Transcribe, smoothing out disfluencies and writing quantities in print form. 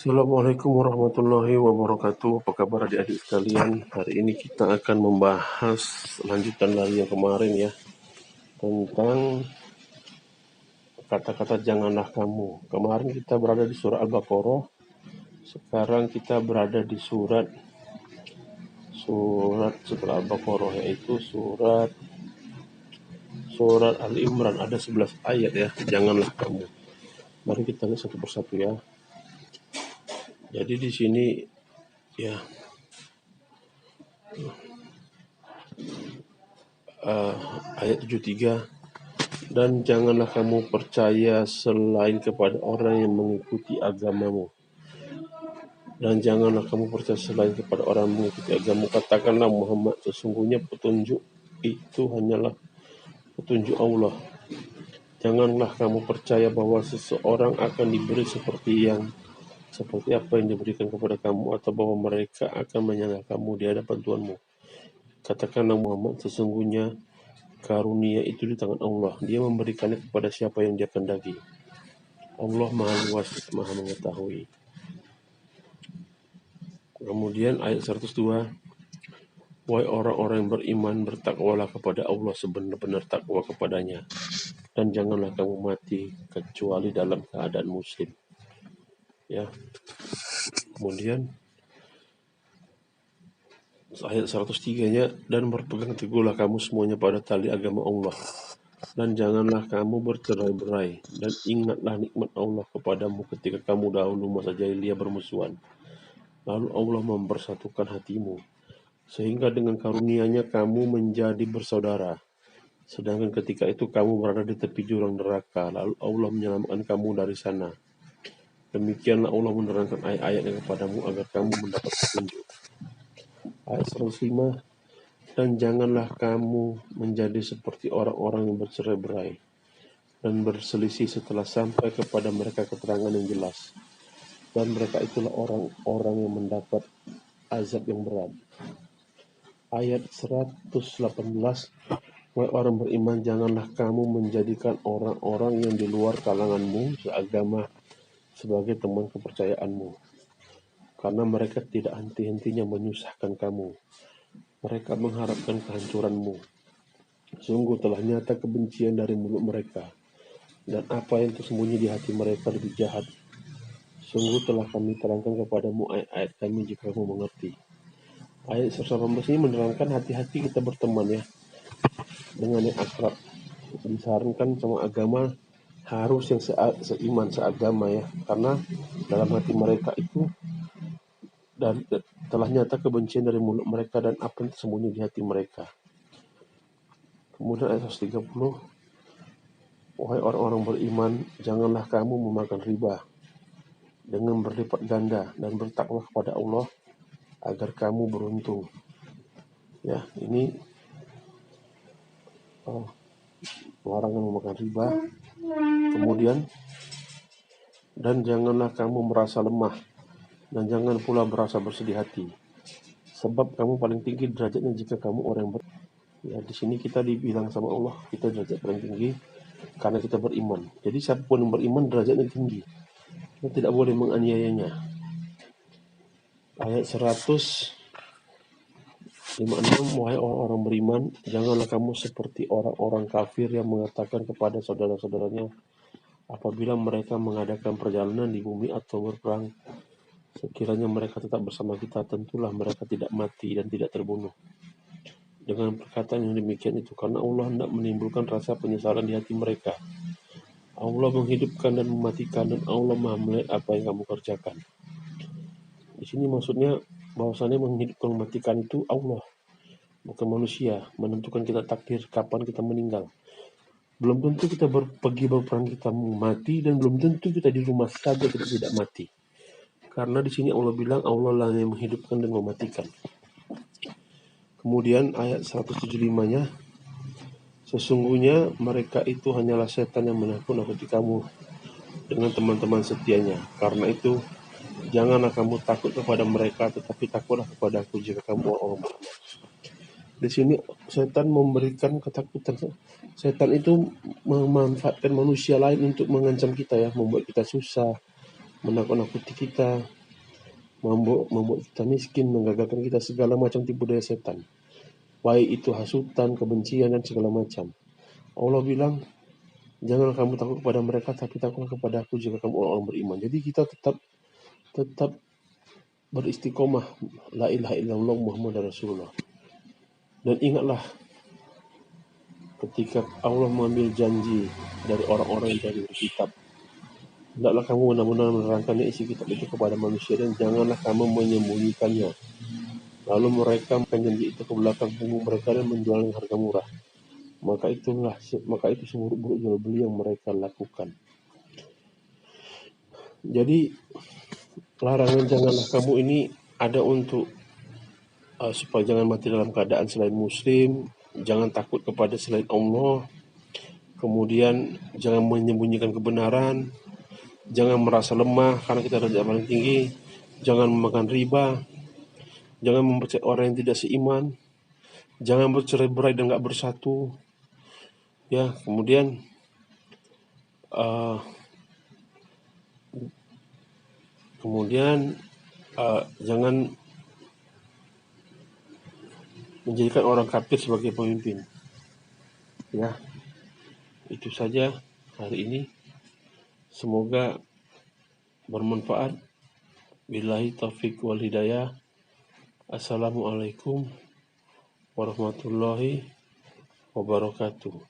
Assalamualaikum warahmatullahi wabarakatuh. Apa kabar adik-adik sekalian? Hari ini kita akan membahas lanjutan dari yang kemarin ya, tentang kata-kata janganlah kamu. Kemarin kita berada di surah Al-Baqarah. Sekarang kita berada di surat setelah Al-Baqarah, yaitu surat Al-Imran. Ada 11 ayat ya, janganlah kamu. Mari kita lihat satu persatu ya. Jadi di sini ya, ayat 73, dan janganlah kamu percaya selain kepada orang yang mengikuti agamamu. Dan janganlah kamu percaya selain kepada orang yang mengikuti agamamu. Katakanlah Muhammad, sesungguhnya petunjuk itu hanyalah petunjuk Allah. Janganlah kamu percaya bahwa seseorang akan diberi seperti apa yang diberikan kepada kamu, atau bahwa mereka akan menyangka kamu di hadapan Tuhanmu. Katakanlah Muhammad, sesungguhnya karunia itu di tangan Allah. Dia memberikannya kepada siapa yang dia kehendaki. Allah Maha Luas, Maha Mengetahui. Kemudian ayat 102, wahai orang-orang yang beriman, bertakwalah kepada Allah sebenar-benar takwa kepadanya, dan janganlah kamu mati kecuali dalam keadaan muslim. Ya. Kemudian ayat 103-nya, dan berpegang teguhlah kamu semuanya pada tali agama Allah, dan janganlah kamu bercerai-berai, dan ingatlah nikmat Allah kepadamu ketika kamu dahulu masa jahiliyah bermusuhan. Lalu Allah mempersatukan hatimu, sehingga dengan karunia-Nya kamu menjadi bersaudara. Sedangkan ketika itu kamu berada di tepi jurang neraka, lalu Allah menyelamatkan kamu dari sana. Demikianlah Allah menerangkan ayat-ayatnya kepadamu agar kamu mendapat petunjuk. Ayat 105, dan janganlah kamu menjadi seperti orang-orang yang bercerai-berai dan berselisih setelah sampai kepada mereka keterangan yang jelas. Dan mereka itulah orang-orang yang mendapat azab yang berat. Ayat 118, wahai orang beriman, janganlah kamu menjadikan orang-orang yang di luar kalanganmu seagama sebagai teman kepercayaanmu, karena mereka tidak henti-hentinya menyusahkan kamu. Mereka mengharapkan kehancuranmu. Sungguh telah nyata kebencian dari mulut mereka, dan apa yang tersembunyi di hati mereka lebih jahat. Sungguh telah kami terangkan kepadamu ayat-ayat kami jika kamu mengerti. Ayat 118 ini menerangkan hati-hati kita berteman ya, dengan yang akrab. Disarankan sama agama harus yang seiman, seagama ya, karena dalam hati mereka itu dan telah nyata kebencian dari mulut mereka dan apa yang tersembunyi di hati mereka. Kemudian ayat 130, wahai orang-orang beriman, janganlah kamu memakan riba dengan berlipat ganda, dan bertakwa kepada Allah agar kamu beruntung. Ya, ini larangan memakan riba. Kemudian, dan janganlah kamu merasa lemah, dan jangan pula merasa bersedih hati, sebab kamu paling tinggi derajatnya jika kamu orang yang ya, di sini kita dibilang sama Allah kita derajat paling tinggi karena kita beriman. Jadi siapapun yang beriman derajatnya tinggi, kita tidak boleh menganiayanya. Ayat 156, wahai orang-orang beriman, janganlah kamu seperti orang-orang kafir yang mengatakan kepada saudara-saudaranya apabila mereka mengadakan perjalanan di bumi atau berperang, sekiranya mereka tetap bersama kita, tentulah mereka tidak mati dan tidak terbunuh. Dengan perkataan yang demikian itu, karena Allah hendak menimbulkan rasa penyesalan di hati mereka. Allah menghidupkan dan mematikan, dan Allah Maha melihat apa yang kamu kerjakan. Di sini maksudnya bahwasannya menghidupkan dan mematikan itu Allah, bukan manusia. Menentukan kita takdir kapan kita meninggal. Belum tentu kita pergi berperang kita mati, dan belum tentu kita di rumah saja kita tidak mati. Karena di sini Allah bilang Allah lah yang menghidupkan dan mematikan. Kemudian ayat 175-nya, sesungguhnya mereka itu hanyalah setan yang menakut-nakuti kamu dengan teman-teman setianya. Karena itu, janganlah kamu takut kepada mereka, tetapi takutlah kepada Aku jika kamu orang beriman. Di sini setan memberikan ketakutan. Setan itu memanfaatkan manusia lain untuk mengancam kita ya, membuat kita susah, menakut-nakuti kita, membuat kita miskin, menggagalkan kita segala macam tipu daya setan. Baik itu hasutan, kebencian, dan segala macam. Allah bilang, jangan kamu takut kepada mereka, tapi takutlah kepada aku jika kamu orang beriman. Jadi kita tetap beristiqomah, la ilaha illallah Muhammad Rasulullah. Dan ingatlah, ketika Allah mengambil janji dari orang-orang yang dari kitab, hendaklah kamu benar-benar menerangkan isi kitab itu kepada manusia, dan janganlah kamu menyembunyikannya. Lalu mereka makan janji itu ke belakang punggung mereka dan menjualnya harga murah. Maka itu seburuk-buruk jual beli yang mereka lakukan. Jadi larangan janganlah kamu ini ada untuk supaya jangan mati dalam keadaan selain muslim, jangan takut kepada selain Allah, kemudian jangan menyembunyikan kebenaran, jangan merasa lemah karena kita derajat paling tinggi, jangan memakan riba, jangan mempercayai orang yang tidak seiman, jangan bercerai-berai dan gak bersatu. Ya, kemudian jangan menjadikan orang kafir sebagai pemimpin. Ya, itu saja hari ini. Semoga bermanfaat. Billahi taufiq wal hidayah. Assalamualaikum warahmatullahi wabarakatuh.